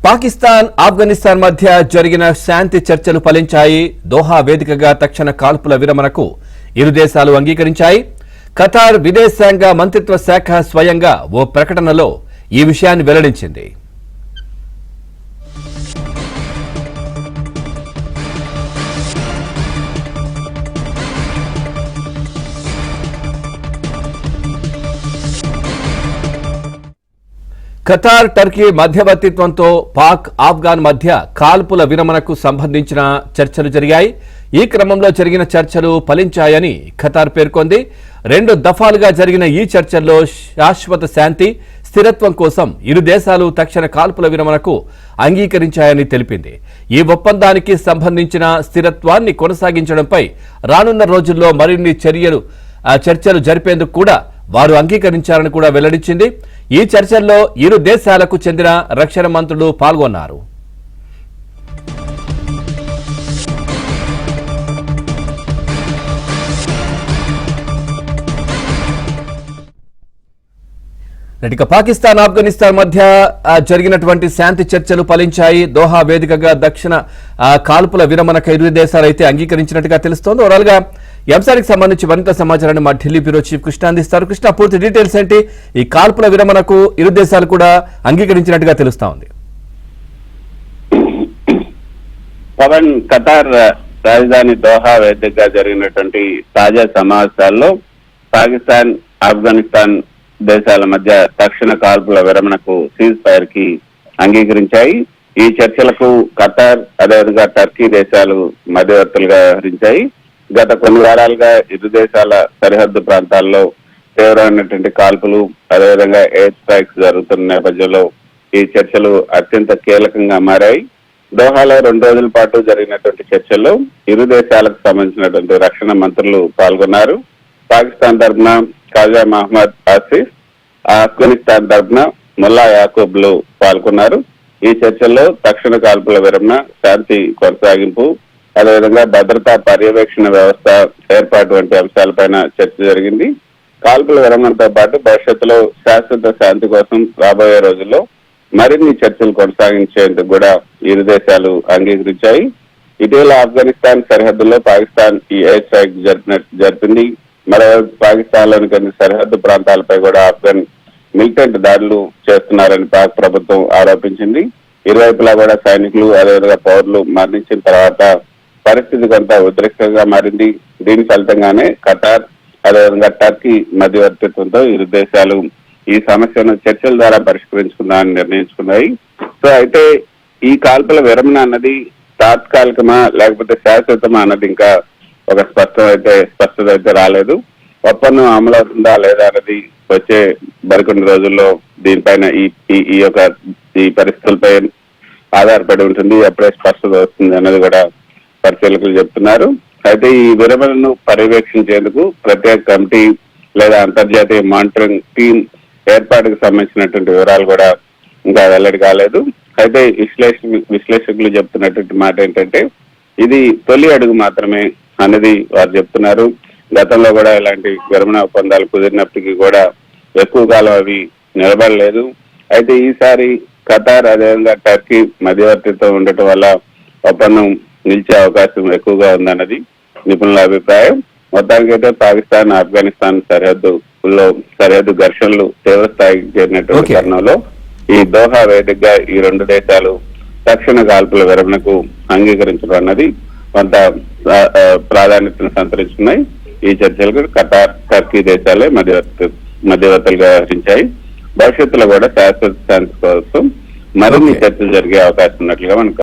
పాకిస్తాన్ ఆఫ్ఘనిస్తాన్ మధ్య జరిగిన శాంతి చర్చలు ఫలించాయి. దోహా వేదికగా తక్షణ కాల్పుల విరమణకు ఇరు దేశాలు అంగీకరించాయి. ఖతార్ విదేశాంగ మంత్రిత్వ శాఖ స్వయంగా ఓ ప్రకటనలో ఈ విషయాన్ని వెల్లడించింది. ఖతార్ టర్కీ మధ్యవర్తిత్వంతో పాక్ ఆఫ్ఘాన్ మధ్య కాల్పుల విరమణకు సంబంధించిన చర్చలు జరిగాయి. ఈ క్రమంలో జరిగిన చర్చలు ఫలించాయని ఖతార్ పేర్కొంది. 2 దఫాలుగా జరిగిన ఈ చర్చల్లో శాశ్వత శాంతి, స్థిరత్వం కోసం ఇరు దేశాలు తక్షణ కాల్పుల విరమణకు అంగీకరించాయని తెలిపింది. ఈ ఒప్పందానికి సంబంధించిన స్థిరత్వాన్ని కొనసాగించడంపై రానున్న రోజుల్లో మరిన్ని చర్చలు జరిపేందుకు కూడా వారు అంగీకరించారని కూడా వెల్లడించింది. ఈ చర్చల్లో ఇరు దేశాలకు చెందిన రక్షణ మంత్రులు పాల్గొన్నారు. ఇక పాకిస్తాన్ ఆఫ్ఘనిస్తాన్ మధ్య జరిగినటువంటి శాంతి చర్చలు ఫలించాయి. దోహా వేదికగా దక్షిణ కాల్పుల విరమణకు ఇరు దేశాలు అయితే అంగీకరించినట్టుగా తెలుస్తోంది. ఓవరాల్ గా ఈ అంశానికి సంబంధించి మరింత సమాచారాన్ని మా ఢిల్లీ బ్యూరో చీఫ్ కృష్ణ అందిస్తారు. కృష్ణ, పూర్తి డీటెయిల్స్ ఏంటి? ఈ కాల్పుల విరమణకు ఇరు దేశాలు కూడా అంగీకరించినట్టుగా తెలుస్తా ఉంది. పవన్, ఖతార్ రాజధాని దోహా వేదికగా జరిగినటువంటి తాజా సమావేశాల్లో పాకిస్తాన్, ఆఫ్ఘనిస్తాన్ దేశాల మధ్య తక్షణ కాల్పుల విరమణకు సీజ్ ఫైర్ కి అంగీకరించాయి. ఈ చర్చలకు ఖతార్, అదేవిధంగా టర్కీ దేశాలు మధ్యవర్తులుగా వ్యవహరించాయి. గత కొన్ని వారాలుగా ఇరు దేశాల సరిహద్దు ప్రాంతాల్లో తీవ్రమైనటువంటి కాల్పులు, అదేవిధంగా ఎయిర్ స్ట్రైక్స్ జరుగుతున్న నేపథ్యంలో ఈ చర్చలు అత్యంత కీలకంగా మారాయి. దోహాలో 2 రోజుల పాటు జరిగినటువంటి చర్చల్లో ఇరు దేశాలకు సంబంధించినటువంటి రక్షణ మంత్రులు పాల్గొన్నారు. పాకిస్తాన్ తరఫున ఖాజా మహమ్మద్ ఆసిఫ్, ఆఫ్ఘనిస్తాన్ తరఫున ముల్లా యాకూబ్లు పాల్గొన్నారు. ఈ చర్చల్లో తక్షణ కాల్పుల విరమణ, శాంతి కొనసాగింపు, అదేవిధంగా భద్రతా పర్యవేక్షణ వ్యవస్థ ఏర్పాటు వంటి అంశాలపైన చర్చ జరిగింది. కాల్పుల విరమణతో పాటు భవిష్యత్తులో శాశ్వత శాంతి కోసం రాబోయే రోజుల్లో మరిన్ని చర్చలు కొనసాగించేందుకు కూడా ఇరు దేశాలు అంగీకరించాయి. ఇటీవల ఆఫ్ఘనిస్తాన్ సరిహద్దుల్లో పాకిస్తాన్ ఈ ఎయిర్ స్ట్రైక్ జరిపింది. మరోవైపు పాకిస్తాన్ లోని కొన్ని సరిహద్దు ప్రాంతాలపై కూడా ఆఫ్ఘన్ మిలిటెంట్ దాడులు చేస్తున్నారని పాక్ ప్రభుత్వం ఆరోపించింది. ఇరువైపులా కూడా సైనికులు, అదేవిధంగా పౌరులు మరణించిన తర్వాత పరిస్థితి కొంత ఉద్రిక్తంగా మారింది. దీని ఫలితంగానే ఖతార్, అదేవిధంగా టర్కీ మధ్యవర్తిత్వంతో ఇరు దేశాలు ఈ సమస్యను చర్చల ద్వారా పరిష్కరించుకుందామని నిర్ణయించుకున్నాయి. సో అయితే ఈ కాల్పుల విరమణ అన్నది తాత్కాలికమా లేకపోతే శాశ్వతమా అన్నది ఇంకా ఒక స్పష్టత అయితే రాలేదు. ఒప్పందం అమలవుతుందా లేదా అన్నది వచ్చే మరికొన్ని రోజుల్లో దీనిపైన ఈ పరిస్థితులపై ఆధారపడి ఉంటుంది. ఎప్పుడే స్పష్టత వస్తుంది అన్నది కూడా పరిశీలకులు చెప్తున్నారు. అయితే ఈ విరమణను పర్యవేక్షించేందుకు ప్రత్యేక కమిటీ లేదా అంతర్జాతీయ మానిటరింగ్ టీం ఏర్పాటుకు సంబంధించినటువంటి వివరాలు కూడా ఇంకా వెల్లడి కాలేదు. అయితే విశ్లేషకులు చెప్తున్నటువంటి మాట ఏంటంటే ఇది తొలి అడుగు మాత్రమే అనేది వారు చెప్తున్నారు. గతంలో కూడా ఇలాంటి విరమణ ఒప్పందాలు కుదిరినప్పటికీ కూడా ఎక్కువ కాలం అవి నిలబడలేదు. అయితే ఈసారి ఖతార్, అదేవిధంగా టర్కీ మధ్యవర్తిత్వం ఉండటం వల్ల ఒప్పందం నిలిచే అవకాశం ఎక్కువగా ఉందన్నది నిపుణుల అభిప్రాయం. మొత్తానికైతే పాకిస్తాన్, ఆఫ్ఘనిస్తాన్ సరిహద్దు ఘర్షణలు తీవ్ర స్థాయికి చేరినటువంటి తరుణంలో ఈ దోహా వేదికగా ఈ 2 దేశాలు తక్షణ కాల్పుల విరమణకు అంగీకరించడం అన్నది కొంత ప్రాధాన్యతను సంతరించుకున్నాయి. ఈ చర్చలకు ఖతార్, టర్కీ దేశాలే మధ్యవర్తులుగా వ్యవహరించాయి. భవిష్యత్తులో కూడా శాశ్వత శాంతి కోసం మరిన్ని చర్చలు జరిగే అవకాశం ఉన్నట్లుగా మనకు